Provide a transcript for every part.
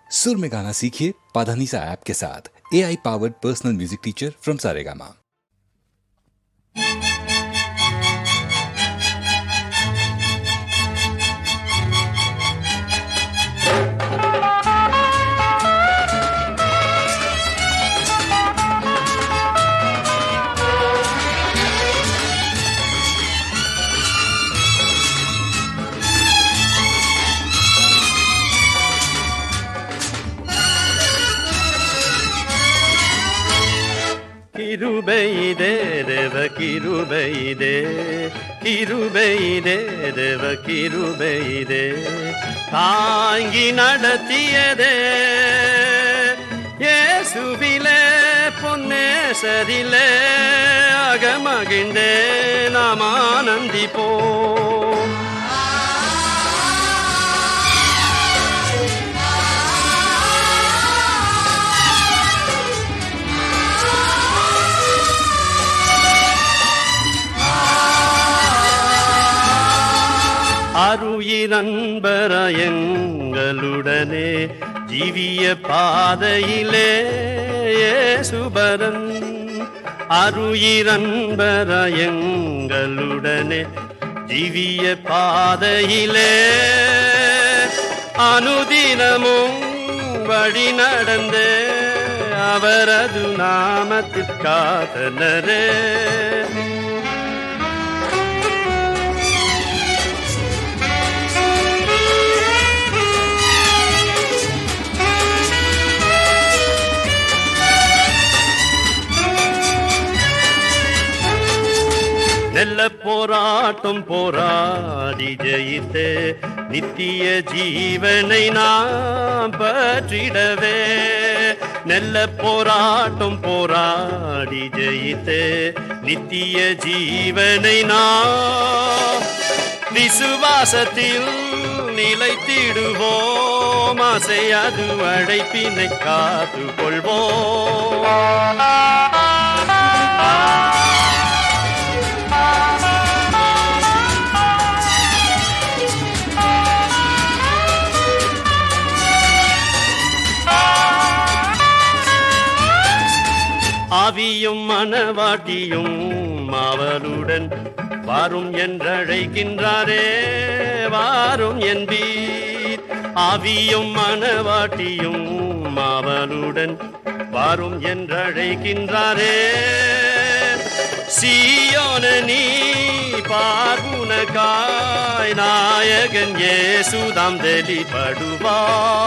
सुर में गाना सीखिए पाधानीसा ऐप के साथ। AI powered personal music teacher from Saregama. கிருபையிதே தேவ கிருபையிதே, கிருபையிதே தேவ கிருபையிதே, தாங்கி நடத்தியதே இயேசுவிலே பொன்னேசரிலே, அகமகிழ்ந்தே நாம் ஆனந்திப்போம். அருயிரன்பர எங்களுடனே ஜீவிய பாதையிலே இயேசுபரன், அருயிரன்பர எங்களுடனே ஜீவிய பாதையிலே அனுதினமும் வழி நடந்தே அவரது நாமத்திற்காதனரே. நெல்ல போராட்டம் போராடி ஜெயித்தே நித்திய ஜீவனை நாம் பற்றிடவே, நெல்ல போராட்டம் போராடி ஜெயித்தே நித்திய ஜீவனை நாம் விசுவாசத்தில் நிலைத்திடுவோம், ஆசையாது அழைப்பினை காத்து கொள்வோம். ஆவியும் மனவாட்டியும் அவருடன் வாரும் என்றழைக்கின்றாரே, வாரும் என்பீர். ஆவியும் மனவாட்டியும் அவருடன் வாரும் என்றழைக்கின்றாரே, சீயோன நீ பார்வுனக்காய் நாயகன் இயேசுதாம் வெளிப்படுவார்.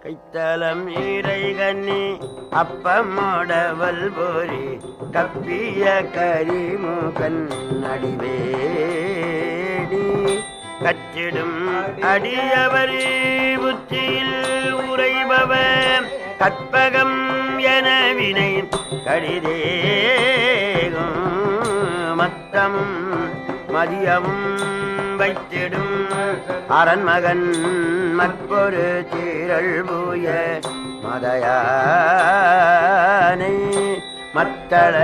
கைத்தலம் இறைகண்ணி அப்பமோடவல் போரி கப்பிய கரிமுகன் அடிவேடி, கற்றிடும் அடியவர் புத்தியில் உரைபவர் கற்பகம் என வினை கடிதேகும், மத்தமும் மதியமும் வைத்திடும் அரண்மகன் மற்பொரு தீரள் பூய மதையானை, மத்தள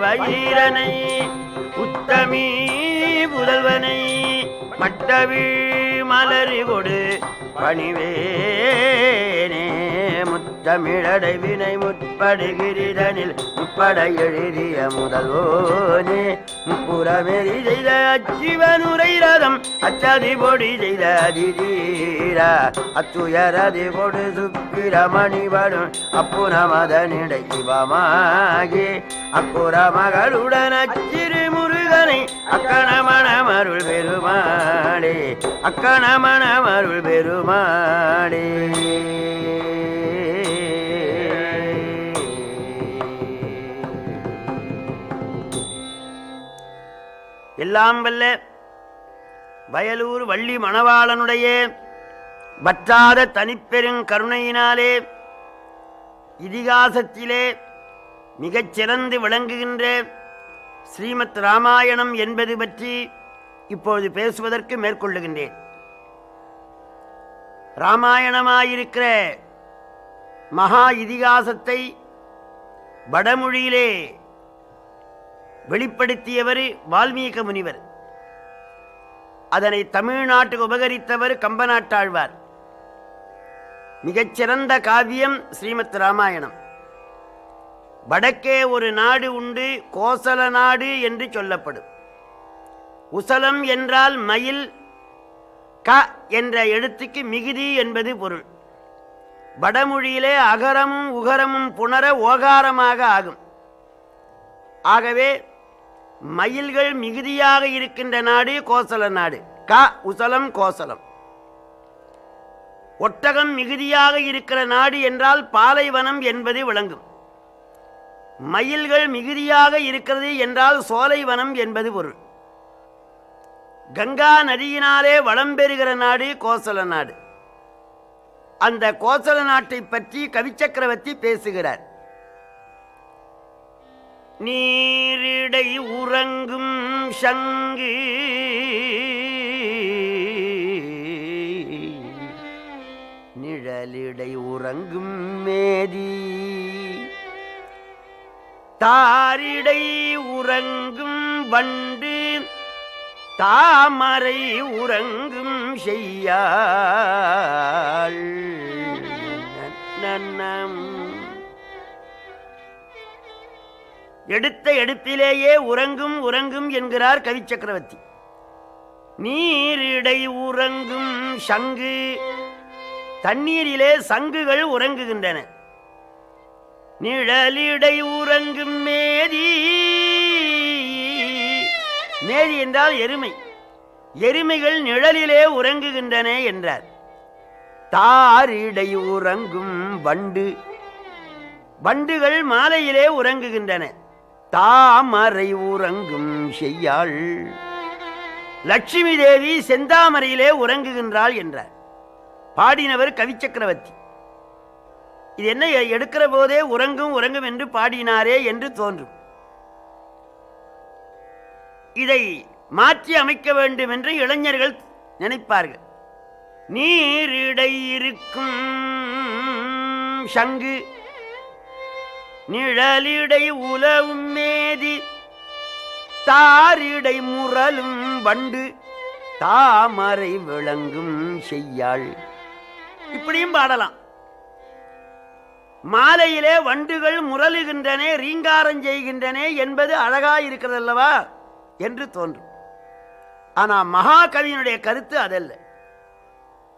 வயிரனை உத்தமி புதல்வனை மட்டவி மலரி கொடு பணிவேனே, முத்தமிழடை வினை முற்படுகிரிதனில் முப்பட எழுதிய முதல்வோனே, முப்புறமெறி செய்த அச்சிவனுரை ரதம் அச்சதி பொடி செய்த அதிதீரா, அச்சுயரதி கொடு சுப்பிரமணிபடும் அப்புற மதனிடை சிவமாகி, அப்புற மகளுடன் அச்சிறு முருகனை அக்கணமணமருள் பெருமாளே, அக்கணமணமருள் பெருமாளே. எல்லாம் வல்ல வயலூர் வள்ளி மணவாளனுடைய வற்றாத தனிப்பெருங் கருணையினாலே இதிகாசத்திலே மிகச்சிறந்து விளங்குகின்ற ஸ்ரீமத் ராமாயணம் என்பது பற்றி இப்பொழுது பேசுவதற்கு மேற்கொள்ளுகின்றேன். ராமாயணமாயிருக்கிற மகா இதிகாசத்தை வடமொழியிலே வெளிப்படுத்தியவர் வால்மீக முனிவர். அதனை தமிழ்நாட்டுக்கு உபகரித்தவர் கம்பநாட்டாழ்வார். மிகச்சிறந்த காவியம் ஸ்ரீமத் ராமாயணம். வடக்கே ஒரு நாடு உண்டு, கோசல நாடு என்று சொல்லப்படும். உசலம் என்றால் மயில், க என்ற எழுத்துக்கு மிகுதி என்பது பொருள். வடமொழியிலே அகரமும் உகரமும் புணர ஓகாரமாக ஆகும். ஆகவே மயில்கள் மிகுதியாக இருக்கின்ற நாடு கோசல நாடு. க உசலம் கோசலம். ஒட்டகம் மிகுதியாக இருக்கிற நாடு என்றால் பாலைவனம் என்பது விளங்கும். மயில்கள் மிகுதியாக இருக்கிறது என்றால் சோலைவனம் என்பது பொருள். கங்கா நதியினாலே வளம் பெறுகிற நாடு கோசல நாடு. அந்த கோசல நாட்டை பற்றி கவிச்சக்கரவர்த்தி பேசுகிறார். நீரிடை உறங்கும் சங்கு நிழலிடை உறங்கும் மேதி தாரிடை உறங்கும் வண்டு தாமரை உறங்கும் செய்யாள். எடுத்த எடுப்பிலேயே உறங்கும் உறங்கும் என்கிறார் கவிச்சக்கரவர்த்தி. நீரிடை உறங்கும் சங்கு, தண்ணீரிலே சங்குகள் உறங்குகின்றன. நிழலிடை உறங்கும் மேதி, மேதி என்றால் எருமை, எருமைகள் நிழலிலே உறங்குகின்றன என்றார். தாரிடை உறங்கும் வண்டு, வண்டுகள் மாலையிலே உறங்குகின்றன. தாமரை உறங்கும் செய்யாள், லட்சுமி தேவி செந்தாமரையிலே உறங்குகின்றாள் என்றார். பாடினவர் கவிச்சக்கரவர்த்தி. இது என்ன, எடுக்கிற போதே உறங்கும் உறங்கும் என்று பாடினாரே என்று தோன்றும். இதை மாற்றி அமைக்க வேண்டும் என்று இளைஞர்கள் நினைப்பார்கள். நீரிடை இருக்கும் சங்கு நிழலிடை உலவும் மேதி தாரிடை முரலும் வண்டு தாமரை விளங்கும் செய்யாள். இப்படியும் பாடலாம். மாலையிலே வண்டுகள் முரலுகின்றன, ரீங்காரம் செய்கின்றன என்பது அழகாயிருக்கிறதல்லவா என்று தோன்றும். ஆனால் மகாகவியினுடைய கருத்து அதல்ல.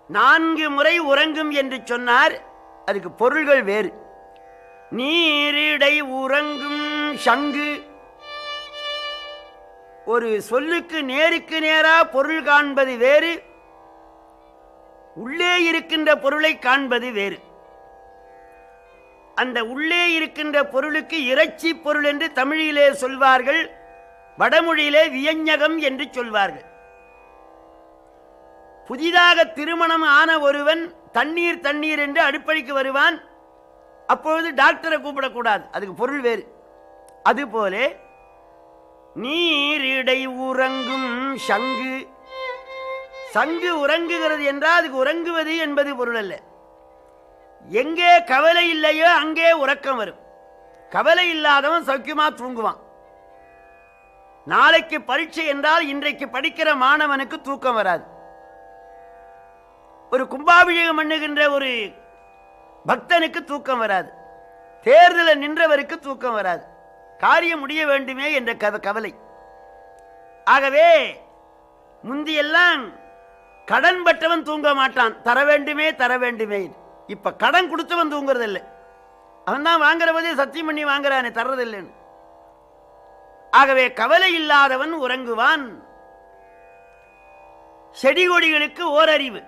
4 முறை உறங்கும் என்று சொன்னார், அதுக்கு பொருள்கள் வேறு. நீரிடை உறங்கும் சங்கு, ஒரு சொல்லுக்கு நேருக்கு நேரா பொருள் காண்பது வேறு, உள்ளே இருக்கின்ற பொருளை காண்பது வேறு. அந்த உள்ளே இருக்கின்ற பொருளுக்கு இறைச்சி பொருள் என்று தமிழிலே சொல்வார்கள், வடமொழியிலே வியஞ்சகம் என்று சொல்வார்கள். புதிதாக திருமணம் ஆன ஒருவன் தண்ணீர் தண்ணீர் என்று அடுப்படிக்கு வருவான். அப்பொழுது டாக்டரை கூப்பிடக்கூடாது, அதுக்கு பொருள் வேறு. அதுபோல நீரிடை உறங்கும் சங்கு, சங்கு உறங்குகிறது என்றால் அதுக்கு உறங்குவது என்பது பொருள் அல்ல. எங்கே கவலை இல்லையோ அங்கே உறக்கம் வரும். கவலை இல்லாதவன் சௌக்கியமா தூங்குவான். நாளைக்கு பரீட்சை என்றால் இன்றைக்கு படிக்கிற மாணவனுக்கு தூக்கம் வராது. ஒரு கும்பாபிஷேகம் பண்ணுகின்ற ஒரு பக்தனுக்கு தூக்கம் வராது. தேர்தலில் நின்றவருக்கு தூக்கம் வராது. காரியம் முடிய வேண்டுமே என்ற கவலை. ஆகவே முந்தியெல்லாம் கடன் பட்டவன் தூங்க மாட்டான், தர வேண்டுமே தர வேண்டுமே. இப்ப கடன் கொடுத்தவன் தூங்குறது இல்லை. அவன் தான் வாங்குற போதே சத்தியம் பண்ணி வாங்குறானே, தர்றதில்லைன்னு. ஆகவே கவலை இல்லாதவன் உறங்குவான். செடி கொடிகளுக்கு ஓரறிவு,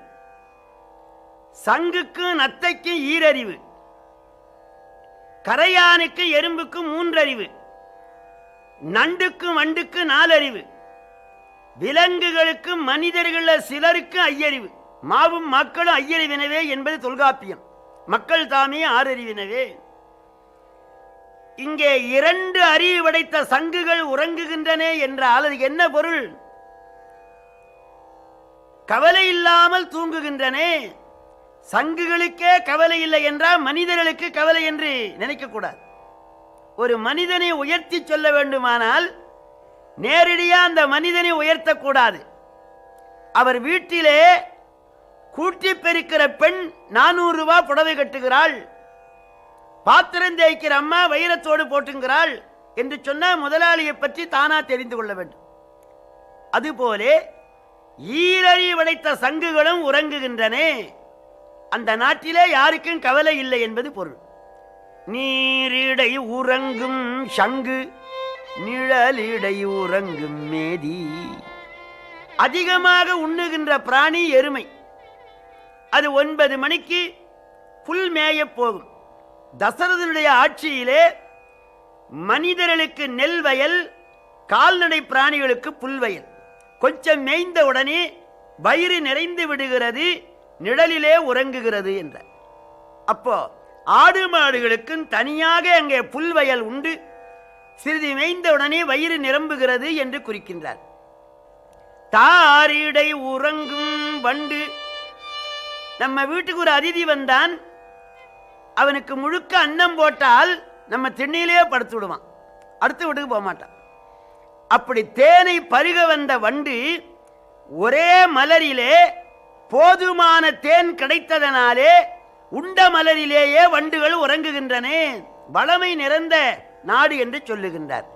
சங்குக்கு நத்தைக்கு ஈரறிவு, கரையானுக்கு எறும்புக்கு 3 அறிவு, நண்டுக்கு வண்டுக்கு 4 அறிவு, விலங்குகளுக்கு மனிதர்கள் சிலருக்கு 5 அறிவு, மாவும் மக்களும் 5 அறிவினவே என்பது தொல்காப்பியம். மக்கள் தாமே 6 அறிவினவே. இங்கே 2 அறிவு படைத்த சங்குகள் உறங்குகின்றன என்றால் அதுக்கு என்ன பொருள்? கவலை இல்லாமல் தூங்குகின்றன. சங்குகளுக்கே கவலை இல்லை என்றால் மனிதர்களுக்கு கவலை என்று நினைக்க கூடாது. ஒரு மனிதனை உயர்த்தி சொல்ல வேண்டுமானால் நேரடியாக அந்த மனிதனை உயர்த்தக்கூடாது. அவர் வீட்டிலே கூட்டி பெருக்கிற பெண் 400 ரூபாய் புடவை கட்டுகிறாள், பாத்திரம் தேய்க்கிற அம்மா வைரத்தோடு போட்டுங்கிறாள் என்று சொன்ன முதலாளியை பற்றி தானா தெரிந்து கொள்ள வேண்டும். அதுபோலே ஈரறி படைத்த சங்குகளும் உறங்குகின்றன. அந்த நாட்டிலே யாருக்கும் கவலை இல்லை என்பது பொருள். நீரிடை உறங்கும் சங்கு, நிழலிடை உறங்கும் மேதி. அதிகமாக உண்ணுகின்ற பிராணி எருமை. அது 9 மணிக்கு புல் மேய போகும். தசரதனுடைய ஆட்சியிலே மனிதர்களுக்கு நெல் வயல், கால்நடை பிராணிகளுக்கு புல்வயல். கொஞ்சம் மேய்ந்த உடனே வயிறு நிறைந்து விடுகிறது, நிழலிலே உறங்குகிறது என்ற. அப்போ ஆடு மாடுகளுக்கும் தனியாக அங்கே புல்வயல் உண்டு. சிறிது மேய்ந்த உடனே வயிறு நிரம்புகிறது என்று குறிக்கின்றார். தாரிடை உறங்கும் வண்டு. நம்ம வீட்டுக்கு ஒரு அதிதி வந்தான், அவனுக்கு முழுக்க அன்னம் போட்டால் நம்ம திண்ணையிலே படுத்து விடுவான், அடுத்த வீட்டுக்கு போக மாட்டான். அப்படி தேனை பருக வந்த வண்டு ஒரே மலரிலே போதுமான தேன் கிடைத்ததனாலே உண்ட மலரிலேயே வண்டுகள் உறங்குகின்றன. வளமை நிறைந்த நாடு என்று சொல்லுகின்றார்.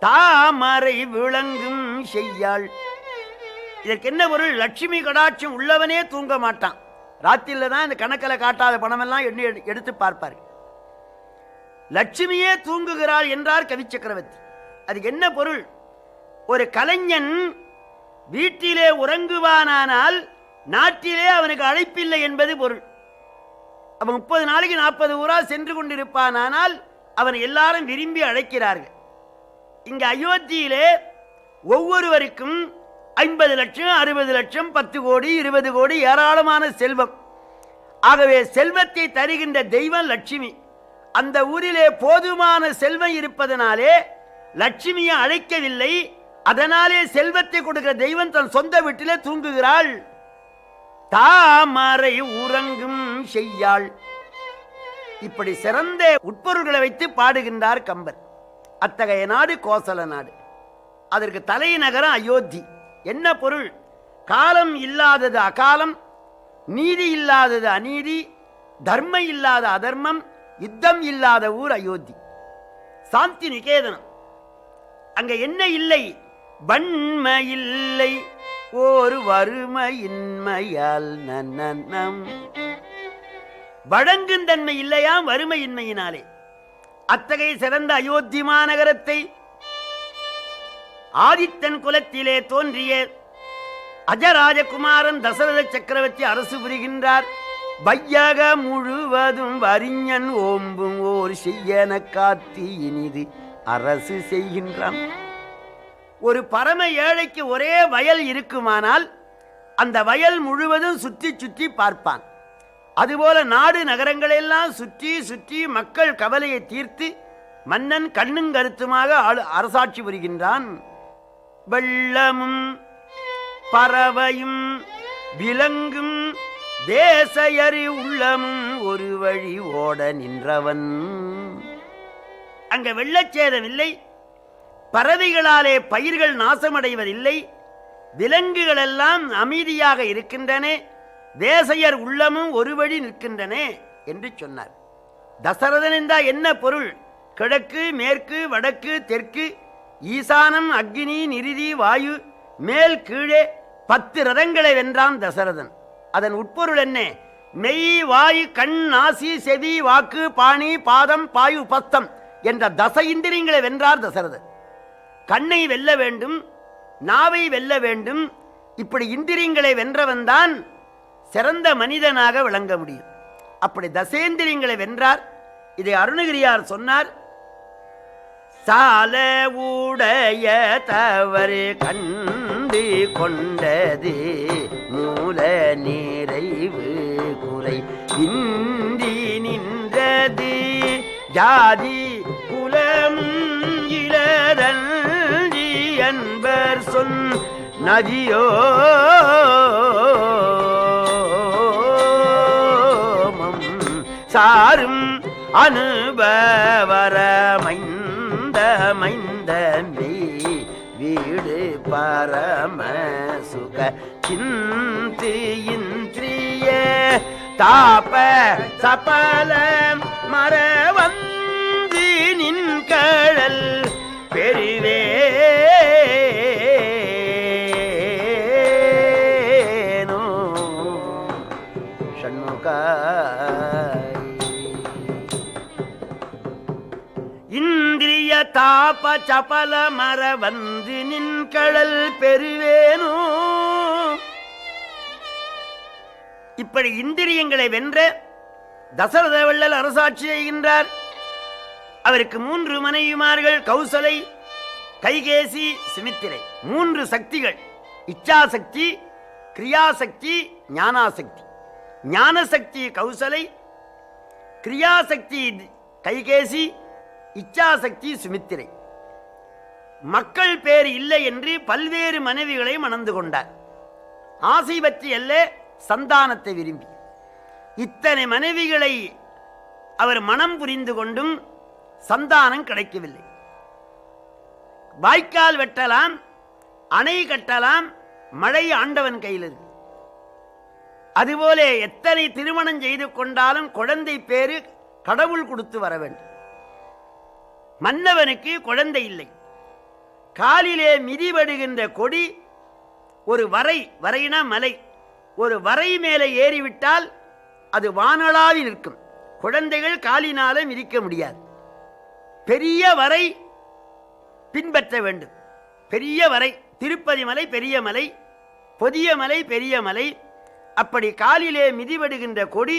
தாமரை விளங்கும் செய்யாள். இதற்கு என்ன பொருள்? லட்சுமி கடாட்சம் உள்ளவனே தூங்க மாட்டான். ராத்திரில தான் இந்த கணக்கில் காட்டாத பணமெல்லாம் எண்ணி எடுத்து பார்ப்பார். லட்சுமியே தூங்குகிறாள் என்றார் கவி சக்கரவர்த்தி. அதுக்கு என்ன பொருள்? ஒரு கலைஞன் வீட்டிலே உறங்குவானானால் நாட்டிலே அவனுக்கு அழைப்பில்லை என்பது பொருள். அவன் 30 நாளைக்கு 40 ஊரா சென்று கொண்டிருப்பானால் அவன் எல்லாரும் விரும்பி அழைக்கிறார்கள். இங்க அயோத்தியிலே ஒவ்வொருவருக்கும் 50 லட்சம், 60 லட்சம், 10 கோடி, 20 கோடி ஏராளமான செல்வம். ஆகவே செல்வத்தை தருகின்ற தெய்வம் லட்சுமி. அந்த ஊரிலே போதுமான செல்வம் இருப்பதனாலே லட்சுமியை அழைக்கவில்லை. அதனாலே செல்வத்தை கொடுக்கிற தெய்வம் தன் சொந்த வீட்டிலே தூங்குகிறாள். தாமரை உறங்கும் செய்யாள். இப்படி சிறந்த உட்பொருள்களை வைத்து பாடுகின்றார் கம்பர். அத்தகைய நாடு கோசல நாடு. அதற்கு தலைநகரம் அயோத்தி. என்ன பொருள்? காலம் இல்லாதது அகாலம், நீதி இல்லாதது அநீதி, தர்மம் இல்லாத அதர்மம், யுத்தம் இல்லாத ஊர் அயோத்தி. சாந்தி நிகேதனம். அங்க என்ன இல்லை? வன்மை இல்லை, ஒரு வறுமையின்மையால் நன்னம். வழங்கும் தன்மை இல்லையாம் வறுமையின்மையினாலே. அத்தகைய சிறந்த அயோத்தி மாநகரத்தை ஆதித்தன் குலத்திலே தோன்றிய அஜராஜகுமாரன் தசரத சக்கரவர்த்தி அரசு புரிகின்றார். வையக முழுவதும் வரிஞன் ஓம்பும் ஓர் செய்யன காத்தி இனிது அரசு செய்கின்றான். ஒரு பரம ஏழைக்கு ஒரே வயல் இருக்குமானால் அந்த வயல் முழுவதும் சுற்றி சுற்றி பார்ப்பான். அதுபோல நாடு நகரங்களெல்லாம் சுற்றி சுற்றி மக்கள் கவலையை தீர்த்து மன்னன் கண்ணும் கருத்துமாக அரசாட்சி புரிகின்றான். வெள்ளமும் பறவையும் விலங்கும் தேசயறி உள்ளமும் ஒரு வழி ஓட நின்றவன். அங்க வெள்ளச்சேதம் இல்லை, பறவைகளாலே பயிர்கள் நாசமடைவதில்லை, விலங்குகள் எல்லாம் அமைதியாக இருக்கின்றன, தேசையர் உள்ளமும் ஒரு வழி நிற்கின்றன என்று சொன்னார். தசரதன் என்றால் என்ன பொருள்? கிழக்கு, மேற்கு, வடக்கு, தெற்கு, ஈசானம், அக்னி, நிருதி, வாயு, மேல் கீழே 10 ரதங்களை வென்றான் தசரதன். அதன் உட்பொருள் என்ன? மெய், வாயு, கண், நாசி, செவி, வாக்கு, பாணி, பாதம், பாயு, உபஸ்தம் என்ற தச இந்திரியங்களை வென்றார் தசரதன். கண்ணை வெல்ல வேண்டும், நாவை வெல்ல வேண்டும். இப்படி இந்திரியங்களை வென்றவன்தான் சிறந்த மனிதனாக விளங்க முடியும். அப்படி தசேந்திரியங்களை வென்றார். இதை அருணகிரியார் சொன்னார். சால உடைய தவறு கண்டு கொண்டது மூல நிறைவு குறை இந்தி நின்றது ஜாதி குல என்பர் சொன் நதியோ சாரும் அனுபவரமைந்த மைந்தமே வீடு பரம சுக சிந்தி இந்திரிய தாப சபல மரவந்தி நின் கழல் பெருவேனோ ஷண்முகாய் இந்திரிய தாப சபல மர வந்து நின் கழல் பெறுவேனோ. இப்படி இந்திரியங்களை வென்ற தசரத வள்ளல் அரசாட்சி செய்கின்றார். அவருக்கு 3 மனைவிமார்கள், கௌசலை, கைகேசி, சுமித்திரை. 3 சக்திகள்: இச்சாசக்தி, கிரியாசக்தி, ஞானாசக்தி. ஞானசக்தி கௌசலை, கிரியாசக்தி கைகேசி, இச்சாசக்தி சுமித்திரை. மக்கள் பேர் இல்லை என்று பல்வேறு மனைவிகளை மணந்து கொண்டார். ஆசை பற்றி அல்ல, சந்தானத்தை விரும்பி. இத்தனை மனைவிகளை அவர் மனம் புரிந்து கொண்டும் சந்தானம் கிடைக்கவில்லை. வாய்க்கால் வெட்டலாம், அணை கட்டலாம், மழை ஆண்டவன் கையில் இருக்கு. அதுபோல எத்தனை திருமணம் செய்து கொண்டாலும் குழந்தை பேரு கடவுள் கொடுத்து வர வேண்டும். மன்னவனுக்கு குழந்தை இல்லை. காலிலே மிதிபடுகின்ற கொடி ஒரு வரைனா மலை, ஒரு வரை மேலே ஏறிவிட்டால் அது வானளாவி நிற்கும். குழந்தைகள் காலினால மிதிக்க முடியாது. பெரிய வரை பின்பற்ற வேண்டும். பெரிய வரை, திருப்பதி மலை பெரிய மலை, பொதிய மலை பெரிய மலை. அப்படி காலிலே மிதிபடுகின்ற கொடி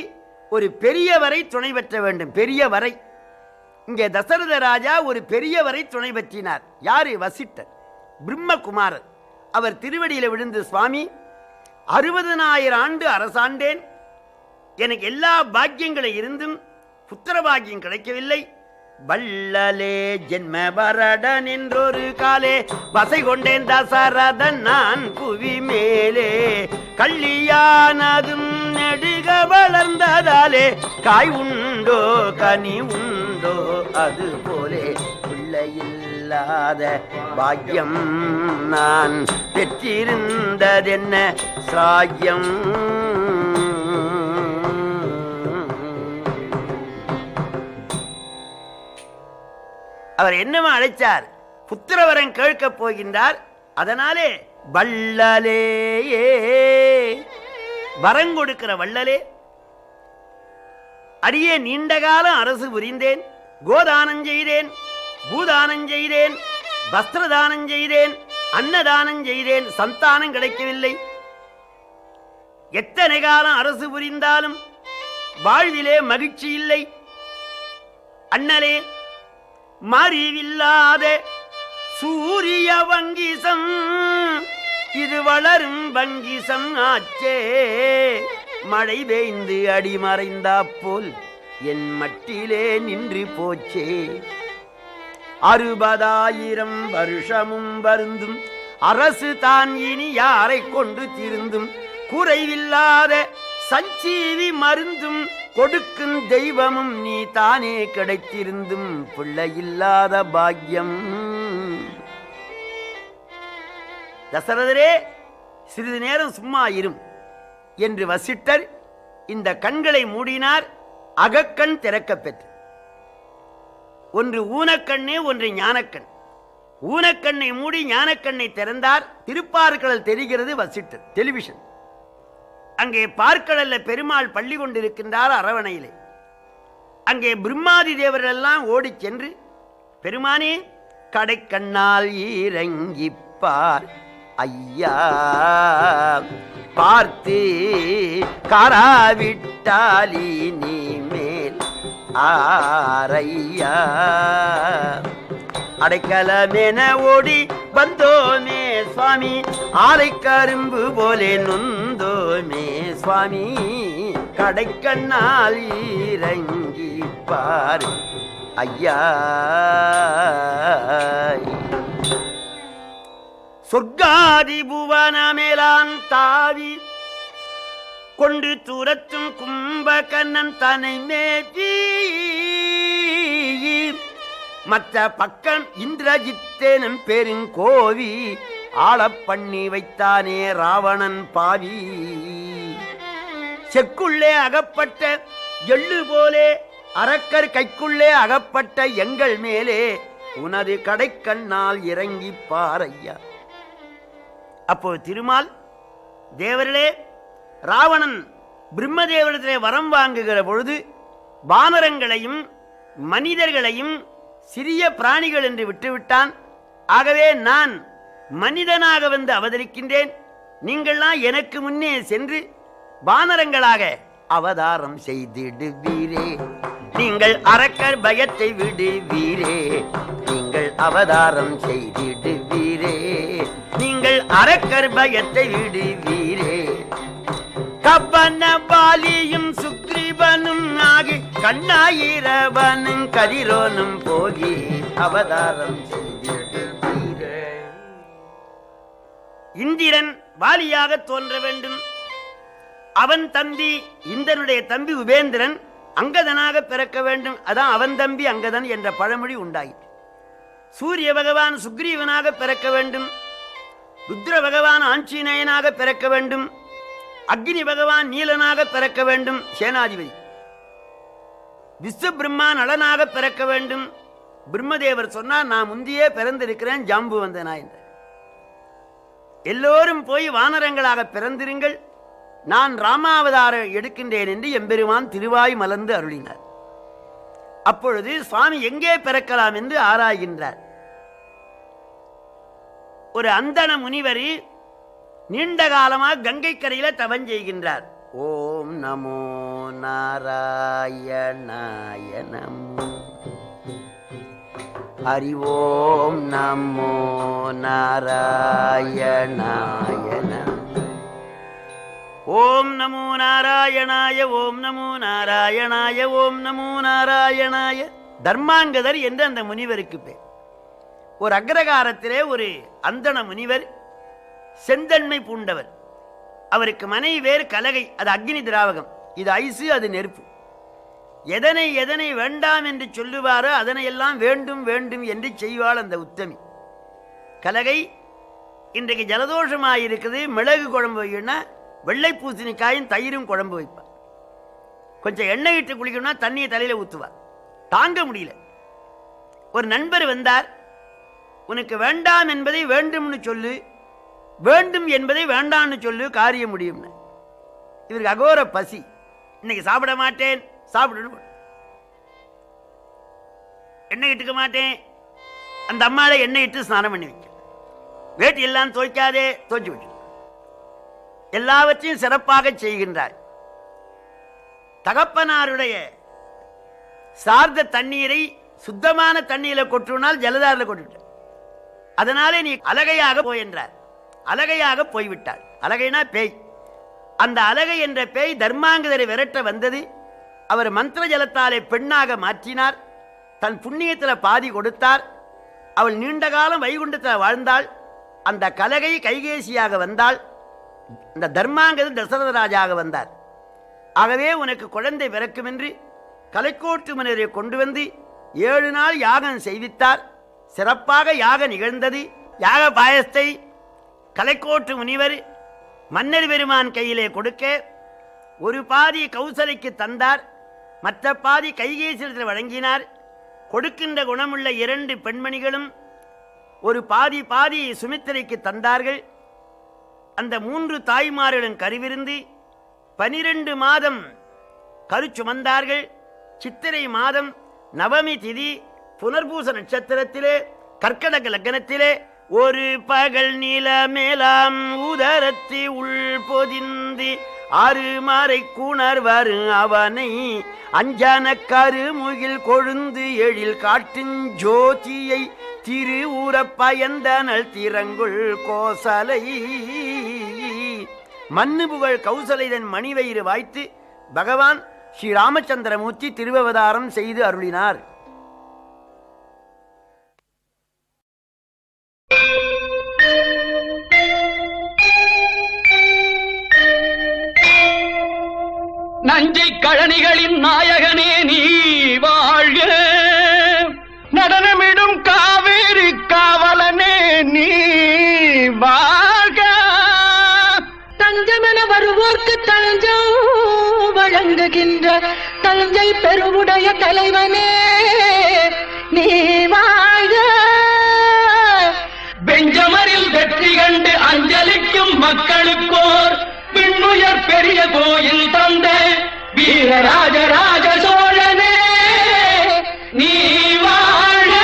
ஒரு பெரிய வரை துணை பெற்ற வேண்டும். பெரிய வரை. இங்கே தசரத ராஜா ஒரு பெரியவரை துணை பற்றினார். யாரு? வசிட்டர், பிரம்மகுமாரர். அவர் திருவடியில் விழுந்து, சுவாமி, 60,000 ஆண்டு அரசாண்டேன், எனக்கு எல்லா பாக்கியங்களை இருந்தும் புத்திர பாக்கியம் கிடைக்கவில்லை. வள்ளலே ஜென்ம பரடன் என்றொரு காலே வசை கொண்டேன் தசரதன் நான் புவி மேலே. கள்ளியானதும் நெடுக வளர்ந்ததாலே காய் உண்டோ கனி உண்டோ அது போலே பிள்ளையில்லாத பாக்கியம் நான் பெற்றிருந்ததென்ன சாக்கியம். அவர் என்னமா அழைச்சார்? புத்திரவரம் கேட்கப் போகின்றார். அதனாலே வள்ளலேயே, வரம் கொடுக்கிற வள்ளலே, அடியே நீண்ட காலம் அரசு புரிந்தேன், கோதானம் செய்தேன், பூதானம் செய்தேன், வஸ்திரதானம் செய்தேன், அன்னதானம் செய்தேன், சந்தானம் கிடைக்கவில்லை. எத்தனை காலம் அரசு புரிந்தாலும் வாழ்விலே மகிழ்ச்சி இல்லை. அண்ணலே, மறிவில்லாத சூரிய வங்கிசம் இது வளரும் வங்கிசம் ஆச்சே. மழை பெய்ந்து அடிமறைந்தா போல் என் மட்டிலே நின்று போச்சே. 60,000 வருஷமும் வருந்தும் அரசு தான் இனி யாரை கொண்டு திருந்தும். குறைவில்லாத சஞ்சீவி மருந்தும் கொடுக்கும் தெய்வமும் நீ தானே கிடைத்திருந்தும் பிள்ளையில்லாத பாக்கியம். தசரதரே, சிறிது நேரம் சும்மா இரும் என்று வசிட்டர் இந்த கண்களை மூடினார். அகக்கண் திறக்க பெற்று, ஒன்று ஊனக்கண்ணே, ஒன்று ஞானக்கண். ஊனக்கண்ணை மூடி ஞானக்கண்ணை திறந்தார். திருப்பார்கடல் தெரிகிறது. வசிட்டர் டெலிவிஷன். அங்கே பார்க்கடல்ல பெருமாள் பள்ளி கொண்டிருக்கின்றார் அரவணையிலே. அங்கே பிரம்மாதி தேவர்கள் எல்லாம் ஓடி சென்று, பெருமானே, கடைக்கண்ணால் இறங்கிப்பார் ஐயா, பார்த்து காராவிட்டாலி நீ மேல் ஆரையா. அடைக்கலமென ஓடி வந்தோமே சுவாமி, ஆலை கரும்பு போலே நொந்தோமே சுவாமி. கடைக்கண்ணால் இறங்கி பார் ஐயா. சொர்க்காதி புவன மேலான் தாவி கொண்டு தூரத்தும் கும்பகர்ணன் தன்னை மேவி மற்ற பக்கம் இந்திரஜித்தேனும் பெருங்கோவி ஆளப் பண்ணி வைத்தானே ராவணன் பாவி. செக்குள்ளே அகப்பட்ட எள்ளு போலே அரக்கர் கைக்குள்ளே அகப்பட்ட எங்கள் மேலே உனது கடைக்கண்ணால் இறங்கி பாரையா. அப்போ திருமால் தேவர்களே, ராவணன் பிரம்மதேவரிடத்திலே வரம் வாங்குகிற பொழுது வானரங்களையும் மனிதர்களையும் சிறிய பிராணிகள் என்று விட்டுவிட்டான். ஆகவே நான் மனிதனாக வந்து அவதரிக்கின்றேன், நீங்கள்லாம் எனக்கு முன்னே சென்று வானரங்களாக அவதாரம் செய்திடுவீரே, நீங்கள் அரக்கர் பயத்தை விடுவீரே, நீங்கள் அவதாரம் செய்திடுவீரே, நீங்கள் அரக்கர் பயத்தை விடுவீரே. கப்பன பாலியும் சுக்ரீவனும் ஆகி கண்ணாயிரவனும் கதிரோனும் போகி அவதாரம் செய்திடுவீரே. இந்திரன் வாலியாக தோன்ற வேண்டும். அவன் தம்பி இந்திரனுடைய தம்பி உபேந்திரன் அங்கதனாக பிறக்க வேண்டும். அதான் அவன் தம்பி அங்கதன் என்ற பழமொழி உண்டாயிற்று. சூரிய பகவான் சுக்ரீவனாக பிறக்க வேண்டும். ருத்ர பகவான் ஆஞ்சநேயனாக பிறக்க வேண்டும். அக்னி பகவான் நீலனாக பிறக்க வேண்டும், சேனாதிபதி. விஸ்வ பிரம்மா நலனாக பிறக்க வேண்டும். பிரம்மதேவர் சொன்னார், நான் முந்தியே பிறந்திருக்கிறேன் ஜாம்புவந்தனா என்ற. எல்லோரும் போய் வானரங்களாக பிறந்திருங்கள், நான் ராமாவதாரம் எடுக்கின்றேன் என்று எம்பெருமான் திருவாய் மலர்ந்து அருளினார். அப்பொழுது சுவாமி எங்கே பிறக்கலாம் என்று ஆராய்கின்றார். ஒரு அந்தண முனிவர் நீண்ட காலமாக கங்கை கரையில தவம் செய்கின்றார். ஓம் நமோ நாராயணாய நமோ, ஹரி ஓம் நமோ நாராயணாய நமோ, ஓம் நமோ நாராயணாய, ஓம் நமோ நாராயணாய, ஓம் நமோ நாராயணாய. தர்மாங்கதர் என்று அந்த முனிவருக்கு பேர். ஒரு அக்ரகாரத்திலே ஒரு அந்தண முனிவர், செந்தன்மை பூண்டவர். அவருக்கு மனைவி வேறு கலகை, அது அக்னி திராவகம், இது ஐசு, அது நெருப்பு. எதனை எதனை வேண்டாம் என்று சொல்லுவாரோ அதனையெல்லாம் வேண்டும் வேண்டும் என்று செய்வாள் அந்த உத்தமி. கலகை இன்றைக்கு ஜலதோஷமாயிருக்குது, மிளகு குழம்பு வைக்கணும்னா வெள்ளை பூசணிக்காயும் தயிரும் குழம்பு வைப்பார். கொஞ்சம் எண்ணெய் இட்டு குளிக்கணும்னா தண்ணியை தலையில் ஊற்றுவார். தாங்க முடியல. ஒரு நண்பர் வந்தார், உனக்கு வேண்டாம் என்பதை வேண்டும்னு சொல்லு, வேண்டும் என்பதை வேண்டான்னு சொல்லு, காரியம் முடியும். இவருக்கு அகோர பசி, இன்னைக்கு சாப்பிட மாட்டேன், சாப்பிடணும். எண்ணெய் இட்டுக்க மாட்டேன், அந்த அம்மாவை எண்ணெய் இட்டு ஸ்நானம் பண்ணி வைக்க, வேட்டி எல்லாம் துவைக்காதே, துவைச்சு வச்சு, எல்லாவற்றையும் சிறப்பாக செய்கின்றார். தகப்பனாருடைய சார்ந்த தண்ணீரை சுத்தமான தண்ணீரை கொட்டுனால் ஜலதாரில் கொட்டுவிட்டார். அதனாலே நீ அலகையாக போய் என்றார். அலகையாக போய்விட்டாள். அலகைனா பேய். அந்த அலகை என்ற பேய் தர்மாங்கதரை விரட்ட வந்தது. அவர் மந்திர ஜலத்தாலே பெண்ணாக மாற்றினார். தன் புண்ணியத்தில் பாதி கொடுத்தார். அவள் நீண்ட காலம் வைகுண்டத்தில் வாழ்ந்தாள். அந்த கலகை கைகேசியாக வந்தாள். இந்த தர்மாங்கதர் தசரத ராஜாக வந்தார். ஆகவே உனக்கு குழந்தை பிறக்கும் என்று கலைக்கோட்டு மன்னரை கொண்டு வந்து 7 நாள் யாகம் செய்வித்தார். சிறப்பாக யாகம் நிகழ்ந்தது. யாக பாயசத்தை கலைக்கோட்டு முனிவர் மன்னர் பெருமான் கையிலே கொடுக்க, ஒரு பாதி கௌசலைக்கு தந்தார், மற்ற பாதி கைகேசியத்தில் வழங்கினார். கொடுக்கின்ற குணமுள்ள 2 பெண்மணிகளும் ஒரு பாதி பாதி சுமித்திரைக்கு தந்தார்கள். அந்த 3 தாய்மார்களும் கருவிருந்து 12 மாதம் கரு சுமந்தார்கள். சித்திரை மாதம் நவமி திதி புனர்பூச நட்சத்திரத்திலே கர்க்கடக லக்னத்திலே ஒரு பகல் நீல மேலாம் உதரத்தி உள் பொதிந்து 6 மாறை கூணர் வரும் அவனை அஞ்சன கருமுகில் கொழுந்து எழில் காட்டின் ஜோதியை திரு ஊர பயந்தனள் திறங்குள் கோசலை. மண்ணு புகழ் கௌசலைதன் மணிவயிறு வாய்த்து பகவான் ஸ்ரீ ராமச்சந்திரமூர்த்தி திருவவதாரம் செய்து அருளினார். நஞ்சை கழனிகளின் நாயகனே நீ வாழ்க, நடனமிடும் காவேரி காவலனே நீ வாழ்க. தஞ்சமென வருவோர்க்கு தஞ்சம் வழங்குகின்ற தஞ்சை பெருவுடைய தலைவனே நீ வாழ்க. பெஞ்சமரில் வெற்றி கண்டு அஞ்சலிக்கும் மக்களுக்கோர் விண்ணுயர் பெரிய கோயில் தந்த வீரராஜராஜ சோழனே நீ வாழ்க.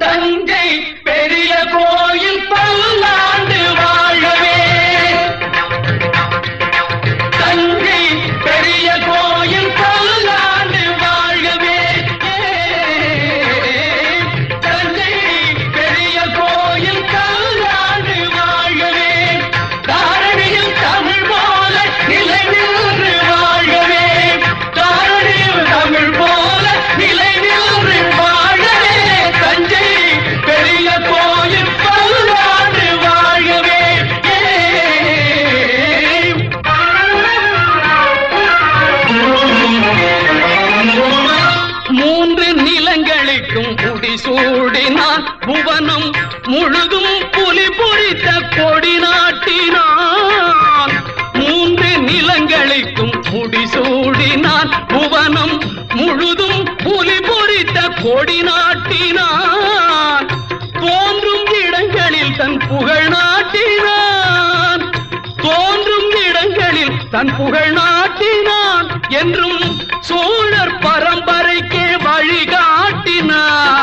தஞ்சை பெரிய கோயில் பல்லாண்டு வாழவே, தஞ்சை பெரிய கோயில் பல்லாண்டு வாழவே, தஞ்சை பெரிய கோயில் பல்லாண்டு வாழவே, தாரணியில் தமிழ் போல நிலை நின்று வாழவே, தாரணியில் தமிழ் போல நிலை நின்று வாழவே, தஞ்சை பெரிய கோயில் பல்லாண்டு வாழவே. மூன்று நிலங்களுக்கும் முடிசூடினான், புவனம் முழுதும் புலி பொறித்த கொடி நாட்டினான். மூன்று நிலங்களுக்கும் முடிசூடினான், புவனம் முழுதும் புலி பொறித்த கொடி நாட்டினான். தோன்றும் இடங்களில் தன் புகழ் நாட்டினான், தோன்றும் இடங்களில் தன் புகழ் நாட்டினான். என்றும் சோழர் பரம்பரைக்கே வழிகாட்டினான்,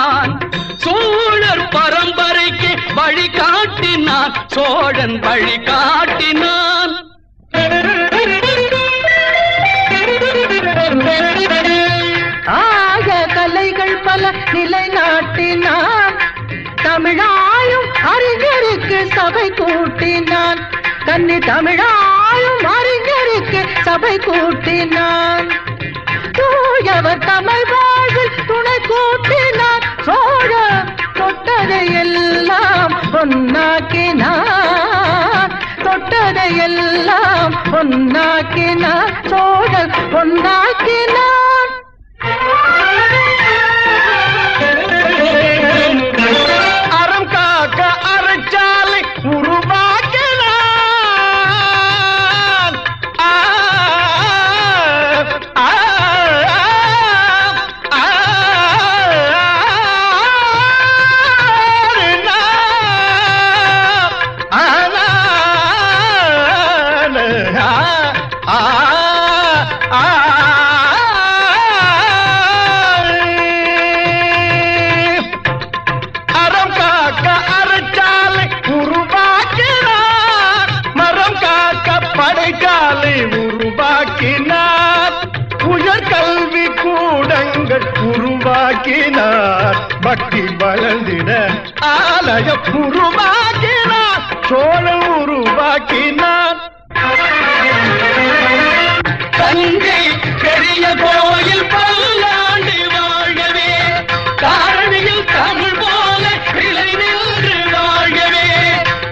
சோழர் பரம்பரைக்கு வழிகாட்டினான், சோழன் வழிகாட்டினான். ஆய கலைகள் பல நிலைநாட்டினான், தமிழாயும் அறிஞருக்கு சபை கூட்டினான், கன்னி தமிழாயும் அறிஞருக்கு சபை கூட்டினான். தூயவர் தமிழ் வாழ்வில் துணை கூட்டினான், சோழ தொட்டதையெல்லாம் பொன்னாக்கினான், தொட்டதையெல்லாம் பொன்னாக்கினான், சோழர் பொன்னாக்கினான். அறம் காக்க அறச்சாலை உருவாக்கினான். அறம் காக்க அறச்சாலை உருவாக்கினார், மரம் காக்க படைக்காலை உருவாக்கினார், உயர்கல்வி கூடங்கள் உருவாக்கினார், பக்தி வளர்ந்திட ஆலயம் உருவாக்கினார், சோழன் உருவாக்கினார். தஞ்சை பெரிய கோயில் பல்லாண்டு வாழவே, தாரணியில் தமிழ் போல நிலை நின்று வாழவே,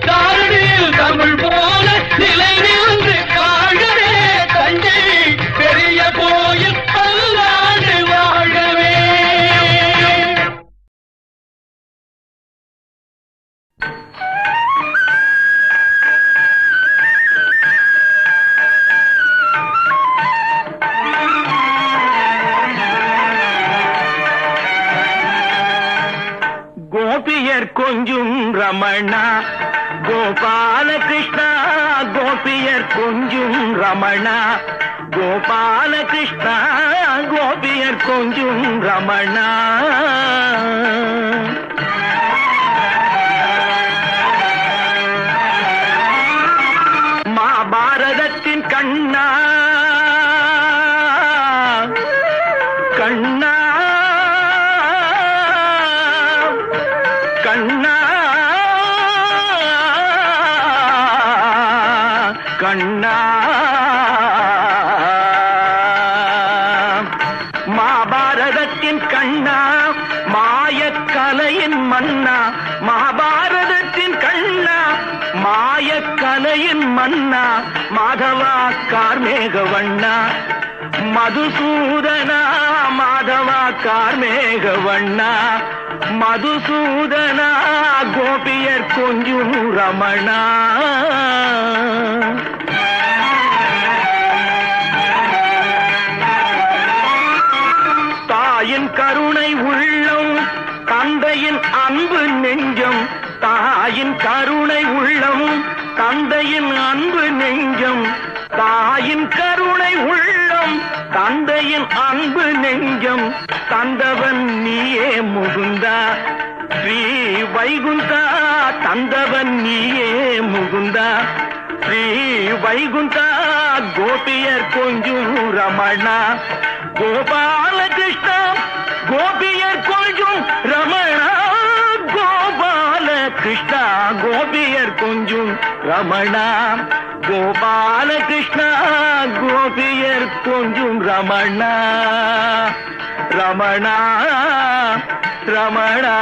தாரணியில் தமிழ் போல நிலை நின்று வாழவே, தஞ்சை பெரிய கோயில் பல்லாண்டு வாழவே. கோபியர் கொஞ்சும் ரமணா கோபால கிருஷ்ணா, கோபியர் கொஞ்சும் ரமணா கோபால கிருஷ்ணா, கோபியர் கொஞ்சும் ரமணா. மகாபாரதத்தின் கண்ணா கண்ணா கண்ணா கண்ணா, மகாபாரதத்தின் கண்ணா, மாயக்கலையின் மன்னா, மகாபாரதத்தின் கண்ணா, மாயக்கலை மலையின் மன்னா மாதவா கார்மேக வண்ணா மதுசூதனா மாதவா கார்மேக வண்ணா மதுசூதனா கோபியர் கொஞ்சும் ரமணா தாயின் கருணை உள்ளம் தந்தையின் அன்பு நெஞ்சம் தாயின் கருணை உள்ளம் தந்தையின் அன்பு நெஞ்சம் தாயின் கருணை உள்ளம் தந்தையின் அன்பு நெஞ்சம் தந்தவன் நீயே முகுந்தா ஸ்ரீ வைகுந்தா தந்தவன் நீயே முகுந்தா ஸ்ரீ வைகுந்தா கோபியர் கொஞ்சும் ரமணா கோபாலகிருஷ்ணா கோபியர் கொஞ்சும் ரமணா கோபாலகிருஷ்ணா கோபியர் கொஞ்சும் ரமணா கோபாலகிருஷ்ணா கோபியர் கொஞ்சும் ரமணா ரமணா ரமணா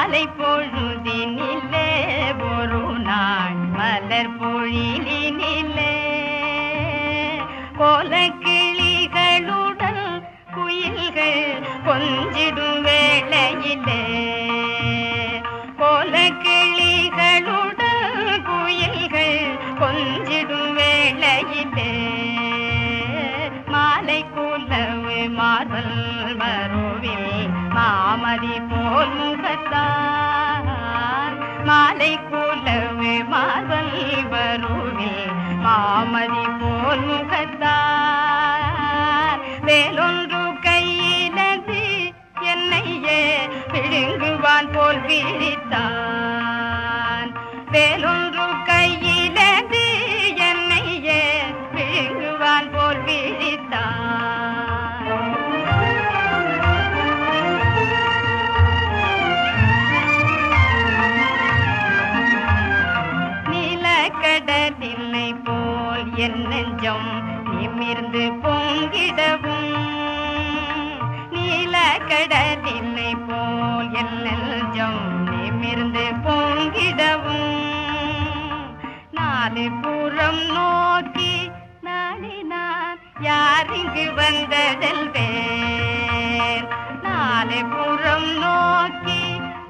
மாலை பொழுதினிலே ஒரு நாள் மலர் பொழிலினிலே கோலக்கிளிகளுடன் குயில்கள் கொஞ்சிடும் வேளையிலே கோலக்கிளிகளுடன் குயில்கள் கொஞ்சிடும் வேளையிலே மாலை குலவு மார்பல் மருவில் மாமதி போல் முகத்தான் மாலை குலவு மார்பல் மருவில் மாமதி போல் முகத்தான் வேலொன்று கையிலது என்னையே விழுங்குவான் போல் விழித்தான் வேலொன்று கையிலது என்னையே விழுங்குவான் போல் விழித்தான் நீலக்கடலினை போல் என் நெஞ்சம் நிமிர்ந்து பொங்கிடவும் நீலக்கடலினை போல் என் நெஞ்சம் நிமிர்ந்து பொங்கிடவும் நாலு புறம் நோக்கி நாடினான் யார் இங்கு வந்ததல்வேன் நாலு புறம் நோக்கி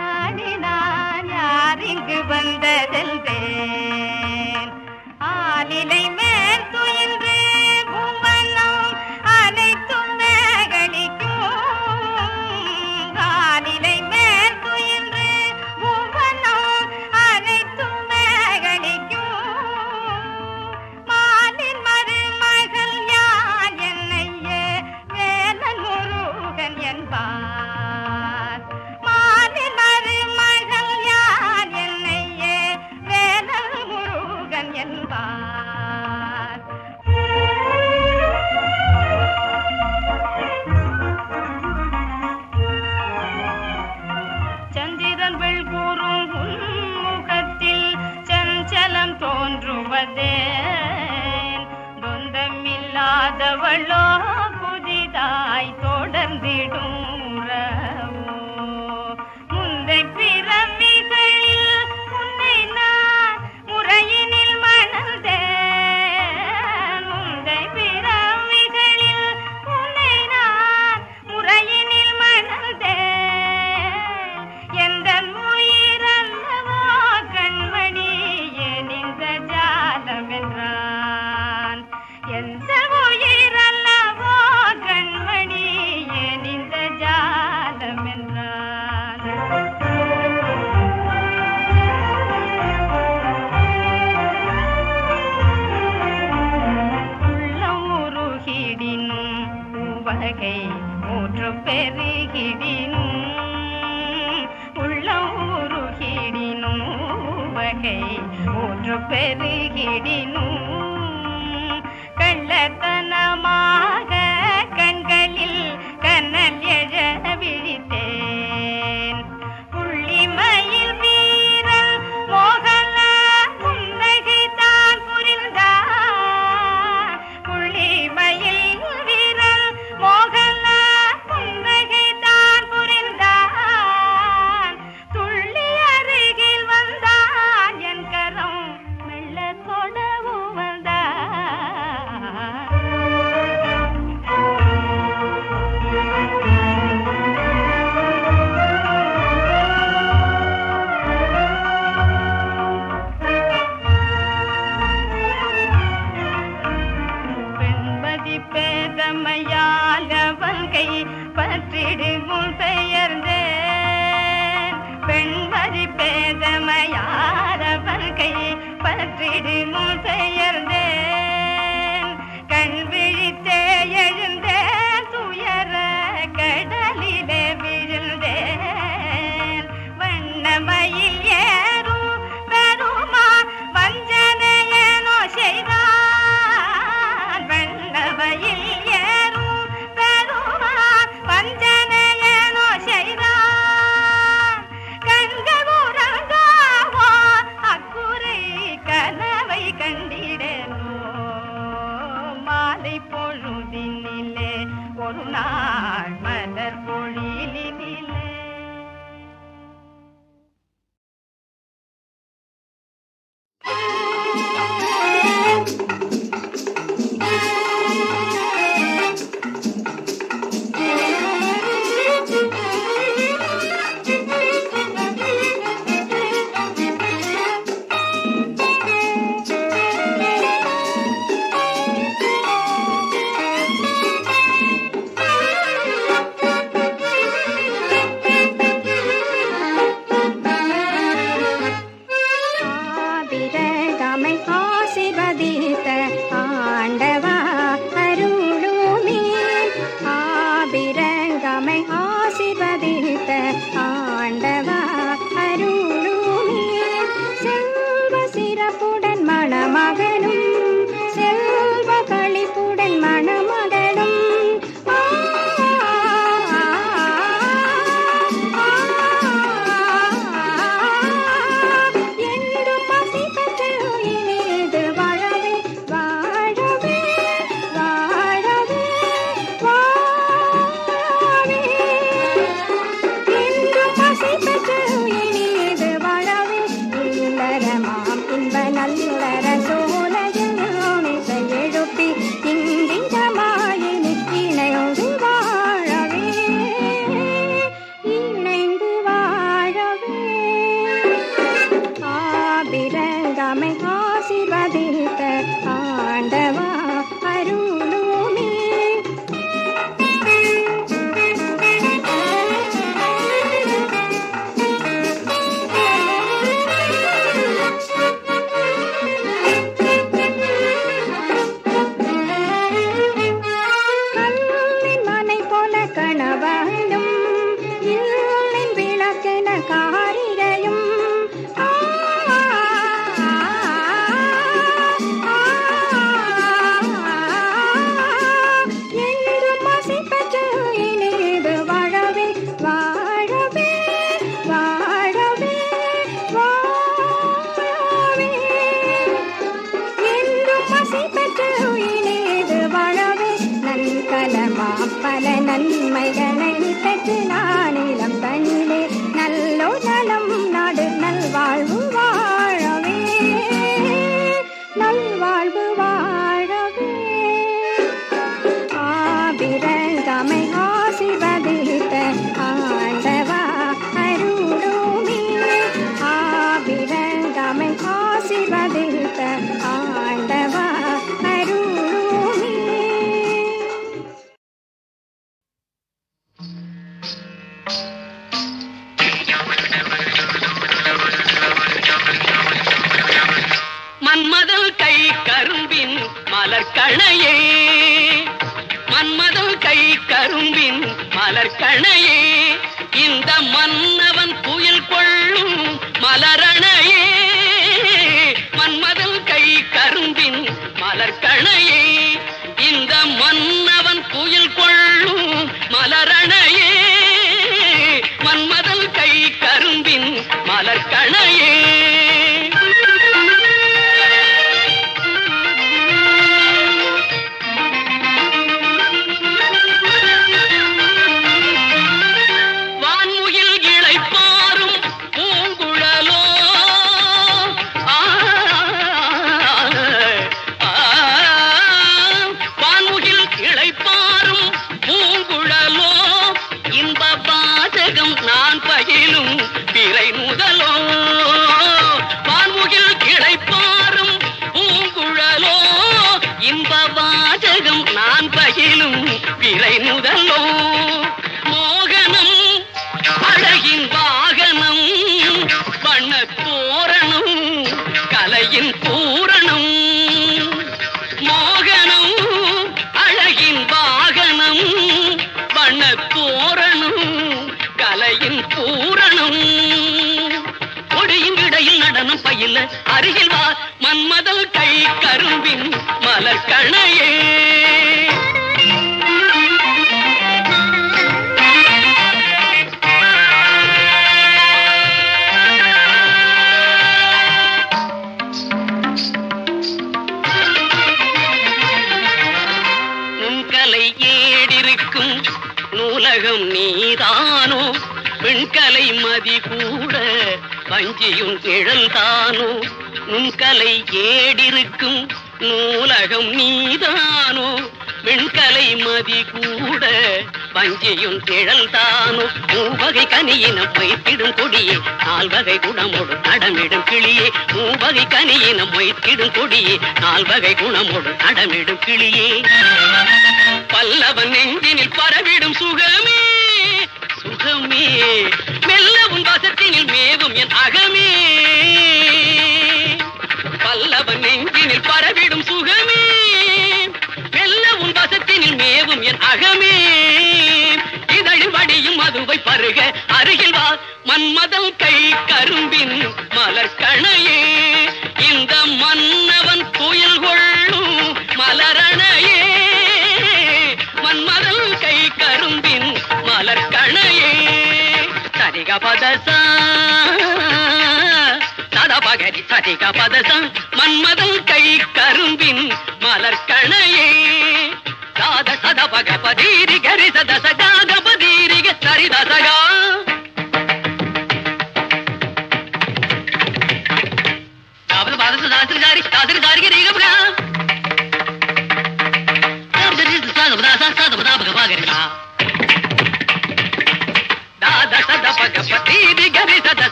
நாடினான் யார் இங்கு வந்ததல்வேன் ஆலிலை மேல் துயின்று பூமனம் அனைத்தும் மேகலிக்கும் ஆலிலை மேல் துயின்று பூமனம் அனைத்தும் மேகலிக்கும் மாலின் மருமகள் யார் என்னையே வேலன் முருகன் என்பார் மாலின் மருமகள் யார் என்னையே வேலன் முருகன் என்பார் சந்திரன் வெள்கூறும் முகத்தில் சஞ்சலம் தோன்றுவதே தொந்தமில்லாதவளோ புதிதாய் தொடர்ந்திடும் உறவோ முந்தை பிறவிகளில் உன்னை நான் முறையினில் மணந்தேன் முந்தை பிறவிகளில் உன்னை நான் முறையினில் மணந்தேன் எந்த உயிரல்லவோ கண்மணியே நின்ற ஜாலம் என்றான் எந்த உயிரல்லவோ கண்மணியே நின்ற ஜாலம் என்றான் உள்ளம் உருகிடினும் உவகை ஊற்று பெருகிடினும் உள்ளம் உருகிடினும் உவகை ஊற்று பெருகிடினும் கள்ளத்தனமாக கண்களில் கண்ணல் எழ விழித்தேன் புள்ளிமயில் வீரல் மோகன புன்னகை தான் புரிந்தான் புள்ளிமயில் வீரல் மோகன புன்னகை தான் புரிந்தான் துள்ளி அருகில் வந்தான் என் கரம் மெல்ல தொடவும் வந்தான் பெண்மதி பேதமையால் அவன் கை பற்றிடுமுள் பெயர்ந்தேன் பெண்மதி பேதமையால் அவன் கை பற்றிடுமுள் பெயர்ந்தேன் கண் விழித்தே எழுந்தேன் துயர கடலிலே விழுந்தேன் வண்ணமயில் ஏறும் பெருமா வஞ்சனையனோ செய்தான் வண்ணமயில் ஏறும் பெருமா வஞ்சனையனோ செய்தான் கண்கள் உறங்காவோ அக்குறை கனவை கண்டிடனோ மாலை பொழுதினிலே ஒரு நாள் மலர் பொழிலினிலே பல நன்மைகளை பெற்று நானிலம் தனிலே நல்லோ நலம் நாடு நல்வாழ்வு வாழவே நல்வாழ்வு வாழவே ஆபிரங்கமை ஆசிர்வதித்த ஆண்டவா அருளுமே ஆபிரங்கமை ஆசிர்வதித்த ஆண்டவா அருளுமே. மன்மதல் கை கரும்பின் மலர்கணையே மன்மதல் கை கரும்பின் மலர்கணையே இந்த மன்னவன் புயல் கொள்ளும் மலரணையே மன்மதல் கை கரும்பின் மலர்கணையே இந்த மன்னவன் புயல் கொள்ளும் மலரணையே மன்மதல் கை கரும்பின் மலர்கணையே. பிறை முதலோ மோகனம் அழகின் வாகனம் வண்ண தோரணம் கலையின் பூரணம் மோகனம் அழகின் வாகனம் வண்ண தோரணம் கலையின் பூரணம் கொடியின் இடையில் நடனம் பயில அருகில் வா மன்மதல் கை கரும்பின் மலர்கணையே. நூலகம் நீதானோ பெண்கலை மதி கூட வஞ்சியும் நிழல்தானோ நுண்கலை ஏடிருக்கும் நூலகம் நீதானோ பெண்கலை மதி கூட வஞ்சியும் நிழல்தானோ மூவகை கனியினம் வைத்திடும் கொடியே நால்வகை குணமோடு நடமிடும் கிளியே மூவகை கனியினம் வைத்திடும் கொடியே நால்வகை குணமோடு நடமிடும் கிளியே பல்லவன் நெஞ்சினில் பரவிடும் சுகமே சுகமே மெல்ல உன் வசத்தினில் மேவும் என் அகமே பல்லவன் நெஞ்சினில் பரவிடும் சுகமே மெல்ல உன் வசத்தினில் மேவும் என் அகமே இதழில் வடியும் மதுவை பருக அருகில் வா மன்மதல் கை கரும்பின் மலர்கணையே இந்த மன்னவன் புயல் கொள்ளும் மலரணையே மன்மதல் கை கரும்பின் மலர்கணையே. சரிக பதசா சதபகரி சரிக பதசா மன்மதல் கை கரும்பின் மலர்கணையே சாத சதபக பதீரி கரி சதச காத பதீரிக சரிதசகா பதச சாத்திரி சாரி சாத்திரி சாரிக ரீகபகா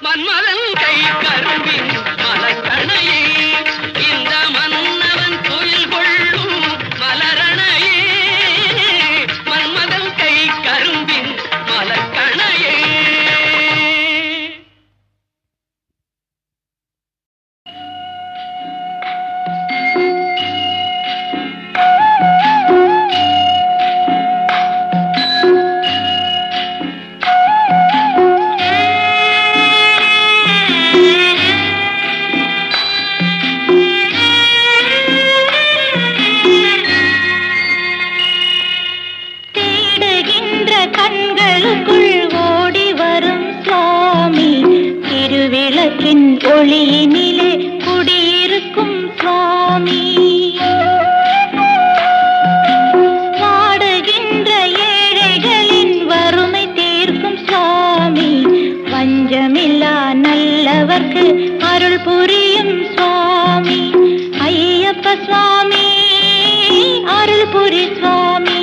மன்மதன் கை கரும்பின் மலர்கணையே இந்த மன்னவன் புயல் கொள்ளும் மலரணையே ஐயப்ப சுவாமி அருள் புரி சுவாமி.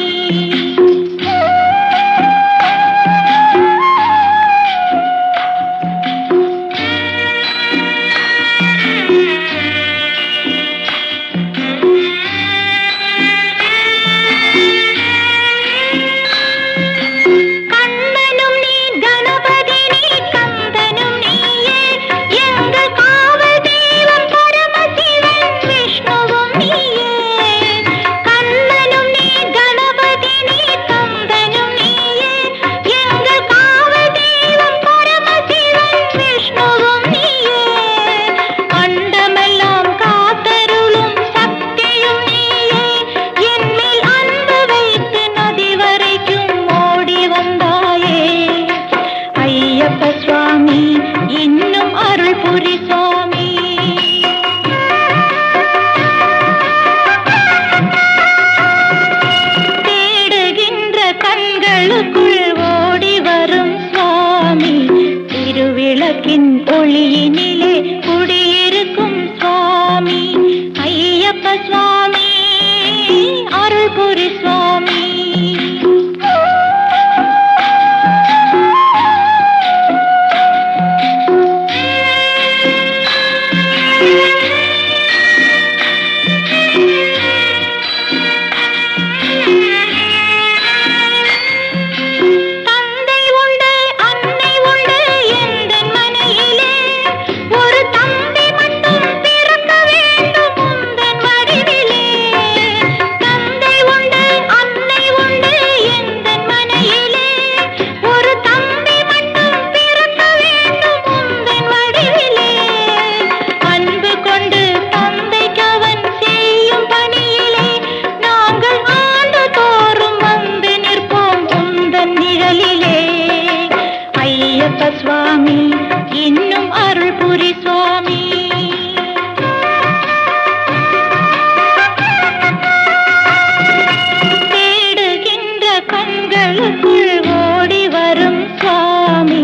ஒளியினிலே குடியிருக்கும் சுவாமி ஐயப்ப சுவாமி அருள் புரி சுவாமி. சுவாமி இன்னும் அருள் புரி சுவாமி. தேடுகின்ற கண்களுக்குள் ஓடி வரும் சுவாமி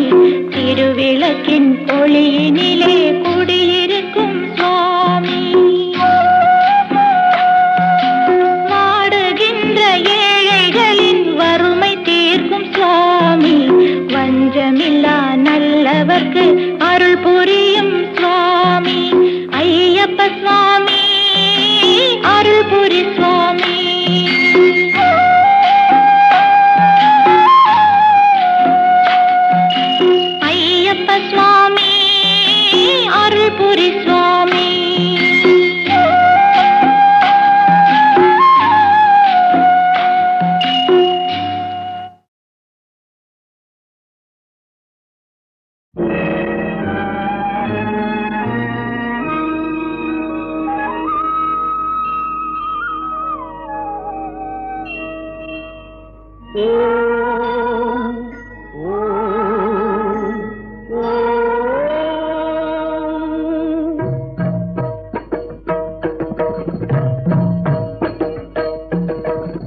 திருவிளக்கின் ஒளியினிலே குடியிருக்கும் சுவாமி. வாடுகின்ற ஏழைகளின் வறுமை தீர்க்கும் சுவாமி வஞ்சமில்லா நல்லவர்க்கு அருள் புரியும் சுவாமி ஐயப்ப சுவாமி அருள் புரி சுவாமி. ஐயப்ப சுவாமி அருள் புரி சுவாமி.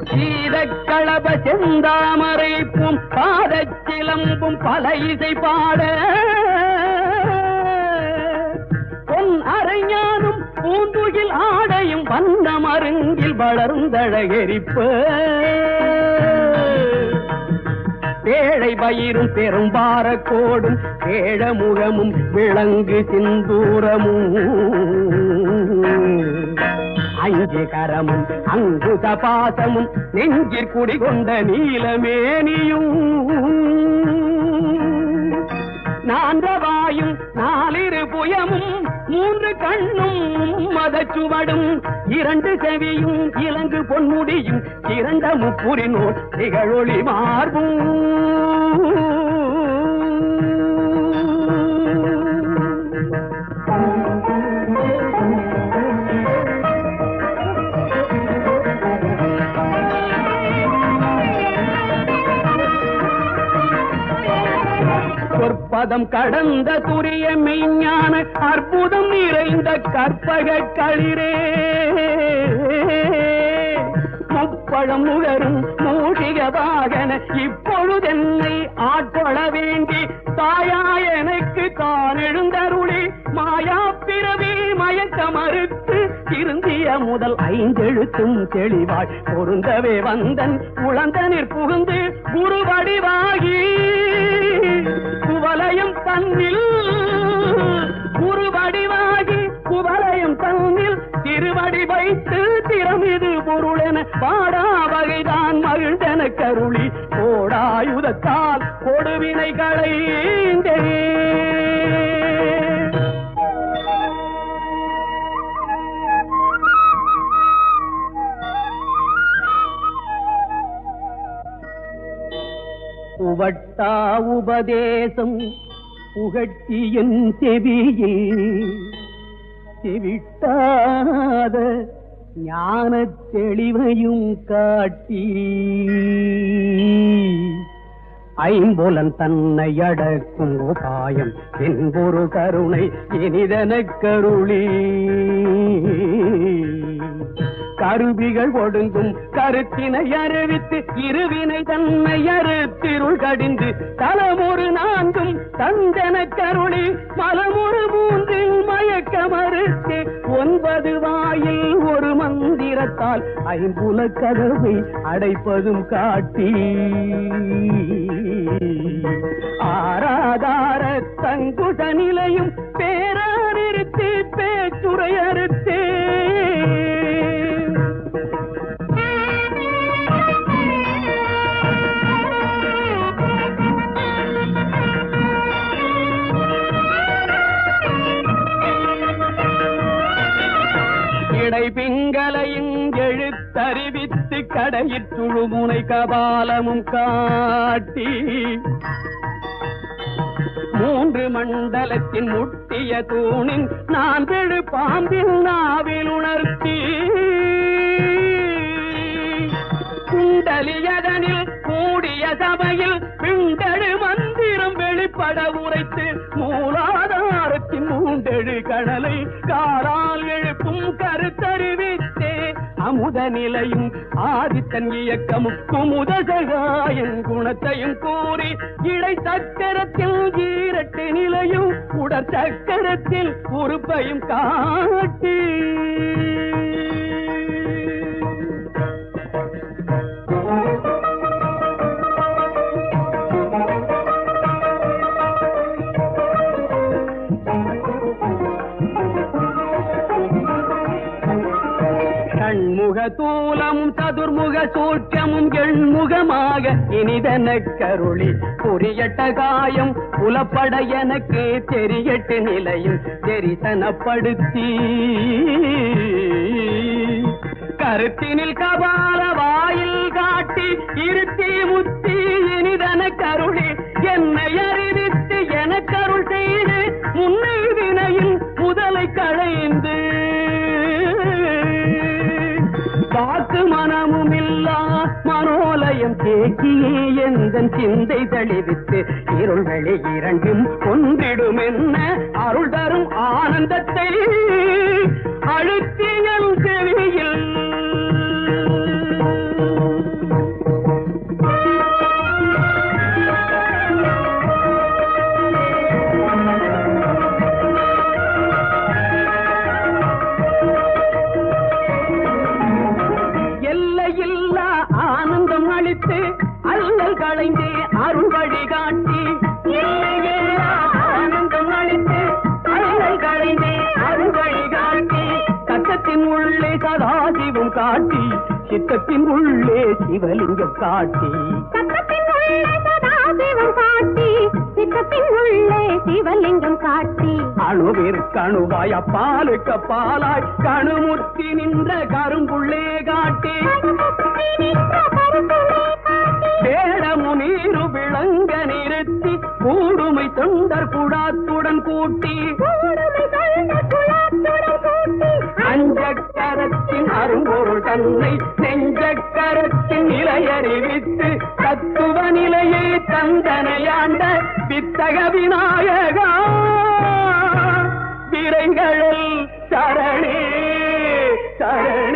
சீதக்களப செந்தாமரைப்பும் பாதச்சிலம்பும் பல இசை பாட பொன் அரைஞானும் பூந்துகில் ஆடையும் வண்ண மருங்கில் வளர்ந்தழகெரிப்ப பேழை பயிரும் பெரும்பார கோடும் பேழமுகமும் விளங்கு சிந்தூரமும் அஞ்சு கரமும் அங்குத பாசமும் நெஞ்சிற் குடிகொண்ட நீலமேனியும் நான்றவாயும் நாலிரு புயமும் மூன்று கண்ணும் மதச்சுவடும் இரண்டு செவியும் இலங்கு பொன்முடியும் இரண்ட முப்புரினோர் திகழொளி மார்பும் சொற்பதம் கடந்த துரிய மெய்ஞான அற்புதம் நிறைந்த கற்பக களிரே முப்பழம் முகரும் மூஷிக வாகன இப்பொழுதென்னை ஆட்கொள்ள வேண்டி தாயா எனக்கு தான் எழுந்தருளி மாயா பிறவி மயக்க மறுத்து திருந்திய முதல் 5 எழுத்தும் தெளிவாய் பொருந்தவே வந்தன் உளந்தனிற் புகுந்து குருவடிவாகி குவலயம் தன்னில் குருவடிவாகி குவலயம் தன்னில் திருவடி வைத்து திறமிது பொருளென பாடா வகைதான் மகிழ்ந்தன கருளி கோடாயுதத்தால் கொடுவினை களைந்தே. புவட்டா உபதேசம் புகட்டியன் செவியில் செவிட்டாத ஞான தெளிவையும் காட்டி ஐம்புலன் தன்னை அடக்கும் உபாயம் என்பொரு கருணை இனிதனக் கருளி கருவிகள் ஒடுங்கும் கருத்தினை அறிவித்து இருவினை தன்னை அறுத்திருள் கடிந்து தலமுறு 4 தந்தன கருளி மலமுறு 3 மயக்க மறுத்து 9 வாயில் ஒரு மந்திரத்தால் ஐம்புல கதவை அடைப்பதும் காட்டி ஆராதார தங்குத நிலையும் பேரானிருத்தி பேச்சுரை அறுத்தே. பிங்களையும் எழுத்தறிவித்து கடையிற்றுழுமுனை கபாலமும் காட்டி 3 மண்டலத்தின் முட்டிய தூணின் 4 பாம்பின் நாவில் உணர்த்தி குண்டலியதனில் கூடிய சபையில் பிண்டழு மந்திரம் வெளிப்பட உரைத்து மூலாதாரத்தின் 3 கடலை காலால் எழுப்பும் கருத்தறிவித்தே அமுத நிலையும் ஆதித்தன் இயக்கமும் குமுத சகாயன் குணத்தையும் கூறி இடை சக்கரத்தில் 8 நிலையும் உடற் சக்கரத்தில் உறுப்பையும் காட்டி தூலமும் சதுர்முக சூட்சமும் எண்முகமாக இனிதன கருளி புரியட்ட காயம் புலப்பட எனக்கு தெரியட்டு நிலையும் தெரிசனப்படுத்தி கருத்தினில் கபால வாயில் காட்டி இருத்தி முத்தி இனிதன கருளி என்னை அறிவித்து என கருள் செய்து முன்னை வினையில் முதலை களைந்து காத்து மனமுமில்லா மனோலயம் தேக்கியே எந்தன் சிந்தை தெளிவித்து இருள் வெளி 2 ஒன்றிடும் என்ன அருள் தரும் ஆனந்தத்தை அழுத்தியல் செவியில் அல்லல் களைந்தே அருள் வழிகாட்டி ஆனந்தம் அளித்து அல்லல் களைந்தே அருள் வழிகாட்டி கட்டத்தின் உள்ளே சதாசிவம் காட்டி சித்தத்தின் உள்ளே சிவலிங்கம் காட்டி சிவலிங்கம் காட்டி அணுவிற்கணுவாய் அப்பாலுக்கு பாலாய் கணுமுத்தி நின்ற கரும்புள்ளே காட்டி வேடமுனீரு விளங்க நிறுத்தி கூடுமை தொண்டர் குடாத்துடன் கூட்டி அஞ்சக்கரத்தின் அரும்பொருள் தன்னை நெஞ்சக்கரத்தின் நிலையறிவித்து தத்துவ நிலையை தந்தனையாண்ட வித்தக விநாயகா விரைகளில் சரணே சரணே.